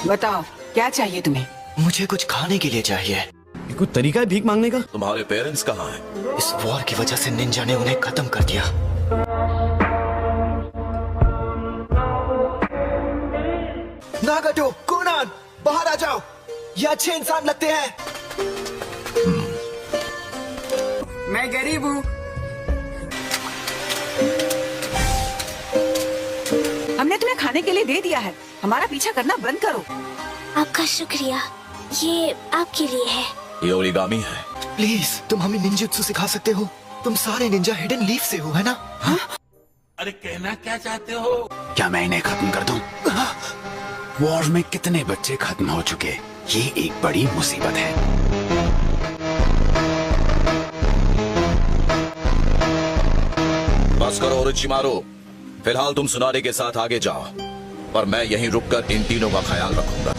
बताओ क्या चाहिए तुम्हें? मुझे कुछ खाने के लिए चाहिए। ये कोई तरीका है भीख मांगने का? तुम्हारे पेरेंट्स कहाँ हैं? इस वॉर की वजह से निंजा ने उन्हें खत्म कर दिया। नागाटो, कोनान, बाहर आ जाओ। ये अच्छे इंसान लगते हैं। मैं गरीब हूँ। हमने तुम्हें खाने के लिए दे दिया है, हमारा पीछा करना बंद करो। आपका शुक्रिया, ये आपके लिए है। ये ओरिगामी है। प्लीज तुम हमें निंजुत्सु सिखा सकते हो? तुम सारे निंजा हिडन लीफ से हो, है ना? हाँ? अरे कहना क्या चाहते हो? क्या मैं इन्हें खत्म कर दूं? वॉर में कितने बच्चे खत्म हो चुके, ये एक बड़ी मुसीबत है। बस करो ओरोचिमारू, फिलहाल तुम सुनारे के साथ आगे जाओ, पर मैं यहीं रुककर इन तीनों का ख्याल रखूंगा।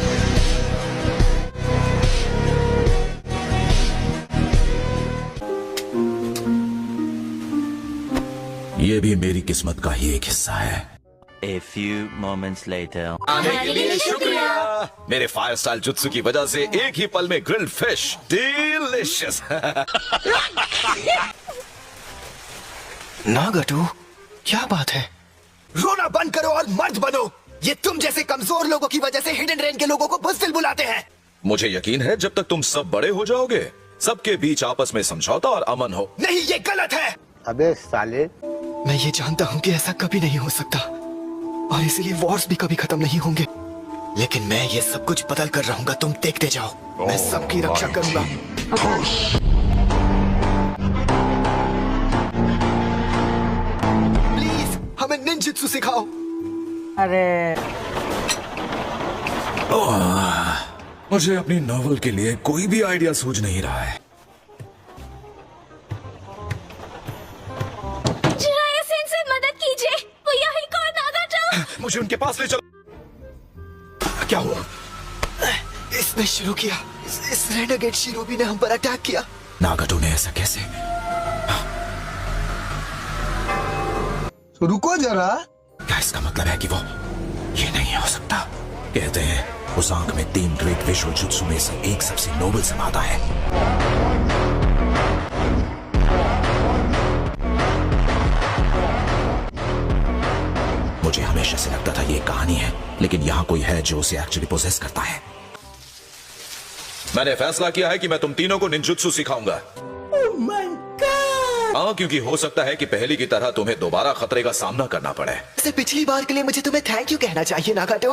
ये भी मेरी किस्मत का ही एक हिस्सा है। A few moments later. आने के लिए शुक्रिया। मेरे फायर स्टाइल जुत्सु की वजह से एक ही पल में ग्रिल्ड फिश डिलीशियस। नागाटो, क्या बात है? रोना बंद करो और मर्द बनो। ये तुम जैसे कमजोर लोगों की वजह से हिडन रेन के लोगों को बुज़दिल बुलाते हैं। मुझे यकीन है जब तक तुम सब बड़े हो जाओगे, सबके बीच आपस में समझौता और अमन हो। नहीं, ये गलत है। अबे साले, मैं ये जानता हूँ कि ऐसा कभी नहीं हो सकता और इसलिए वॉर्स भी कभी खत्म नहीं होंगे, लेकिन मैं ये सब कुछ बदल कर रहूंगा। तुम देखते जाओ, मैं सबकी रक्षा करूंगा। प्लीज हमें निंजुत्सु सिखाओ। अरे मुझे अपनी नॉवल के लिए कोई भी आइडिया सूझ नहीं रहा है। मदद कीजिए, वो यही को नागाटो। मुझे उनके पास ले चलो। क्या हुआ? इसने शुरू किया। इस रेनेगेड शिरोबी ने हम पर अटैक किया। नागाटो ने ऐसा कैसे? रुको जरा। क्या इसका मतलब है कि वो ये नहीं हो सकता? कहते हैं उस आंख में 3 ग्रेट विजुअल जुत्सु में से एक सबसे नोबल समाता है। मुझे हमेशा से लगता था ये कहानी है, लेकिन यहाँ कोई है जो उसे एक्चुअली पोजेस करता है। मैंने फैसला किया है कि मैं तुम तीनों को निंजुत्सु सिखाऊंगा। हाँ, क्योंकि हो सकता है कि पहली की तरह तुम्हें दोबारा खतरे का सामना करना पड़े। इससे पिछली बार के लिए मुझे तुम्हें थैंक यू कहना चाहिए नागाटो।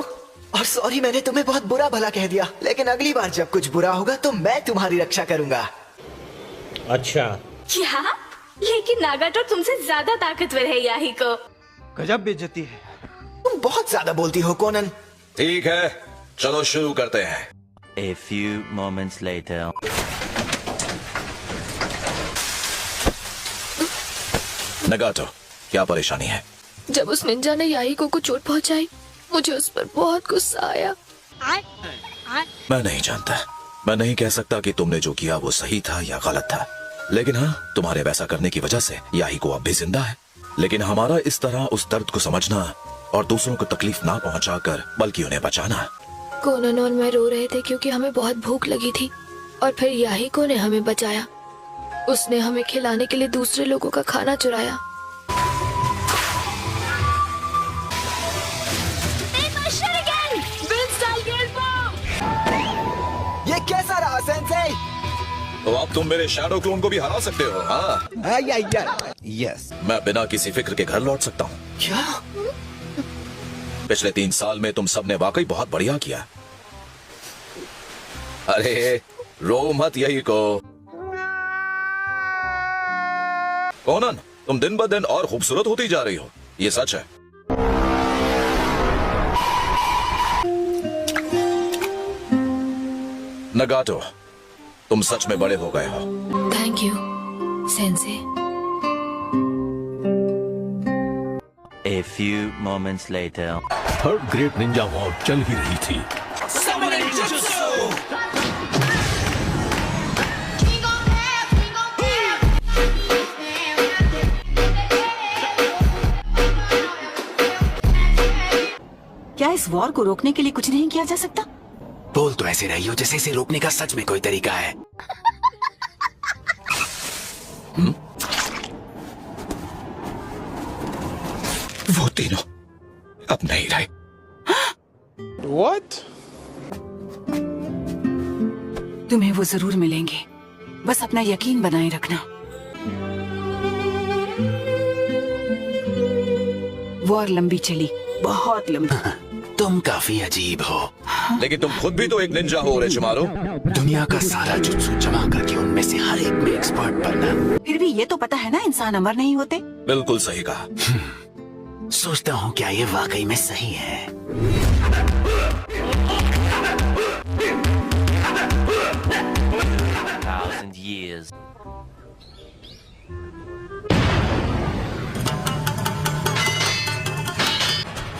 और सॉरी, मैंने तुम्हें बहुत बुरा भला कह दिया, लेकिन अगली बार जब कुछ बुरा होगा तो मैं तुम्हारी रक्षा करूंगा। अच्छा, क्या? लेकिन नागाटो तुमसे ज्यादा ताकतवर है याही को। गजब बेइज्जती है। तुम बहुत ज्यादा बोलती हो कोनन। ठीक है, चलो शुरू करते हैं। A few moments later. नगाटो, क्या परेशानी है? जब उस निंजा ने याहिको को चोट पहुंचाई, मुझे उस पर बहुत गुस्सा आया। मैं नहीं जानता, मैं नहीं कह सकता कि तुमने जो किया वो सही था या गलत था, लेकिन हाँ, तुम्हारे वैसा करने की वजह से याहिको अब भी जिंदा है। लेकिन हमारा इस तरह उस दर्द को समझना और दूसरों को तकलीफ ना पहुंचाकर बल्कि उन्हें बचाना। कोनन और मैं रो रहे थे क्योंकि हमें बहुत भूख लगी थी और फिर याहिको ने हमें बचाया। उसने हमें खिलाने के लिए दूसरे लोगों का खाना चुराया। ये कैसा रहा सेंसेई? तो अब तुम मेरे शैडो क्लोन को भी हरा सकते हो। हाँ, यस। मैं बिना किसी फिक्र के घर लौट सकता हूँ। क्या? पिछले 3 साल में तुम सबने वाकई बहुत बढ़िया किया। अरे रो मत यही को। कोनन, तुम दिन ब दिन और खूबसूरत होती जा रही हो, ये सच है। नगाटो, तुम सच में बड़े हो गए हो। Thank you sensei. A few moments later. Third great ninja war चल ही रही थी। क्या इस वॉर को रोकने के लिए कुछ नहीं किया जा सकता? बोल तो ऐसे रही हो जैसे इसे रोकने का सच में कोई तरीका है। वो तीनों अब नहीं रहे। What? तुम्हें वो जरूर मिलेंगे, बस अपना यकीन बनाए रखना। वॉर लंबी चली, बहुत लंबी। तुम काफी अजीब हो। लेकिन तुम खुद भी तो एक निंजा हो रेशिमारू। दुनिया का सारा जुत्सु जमा करके उनमें से हर एक में एक्सपर्ट बनना। फिर भी ये तो पता है ना, इंसान अमर नहीं होते। बिल्कुल सही कहा। सोचता हूँ क्या ये वाकई में सही है। Thousand years.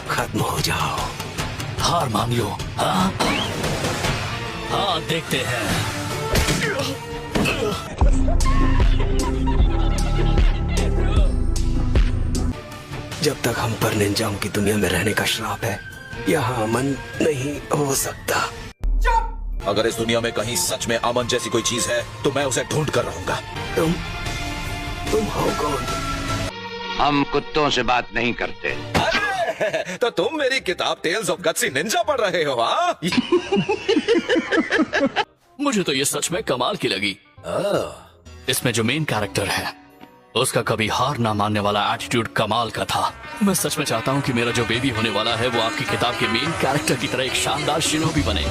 खत्म हो जाओ, हार मान लो। हाँ हाँ, देखते हैं। जब तक हम पर निंजाओं की दुनिया में रहने का श्राप है, यहाँ अमन नहीं हो सकता। अगर इस दुनिया में कहीं सच में अमन जैसी कोई चीज है तो मैं उसे ढूंढ कर रहूंगा। तुम हो कौन? हम कुत्तों से बात नहीं करते। तो तुम मेरी किताब टेल्स ऑफ गट्सी निंजा पढ़ रहे हो? हाँ। मुझे तो ये सच में कमाल की लगी। इसमें जो मेन कैरेक्टर है उसका कभी हार ना मानने वाला एटीट्यूड कमाल का था। मैं सच में चाहता हूँ कि मेरा जो बेबी होने वाला है वो आपकी किताब के मेन कैरेक्टर की तरह एक शानदार शिनोबी बने।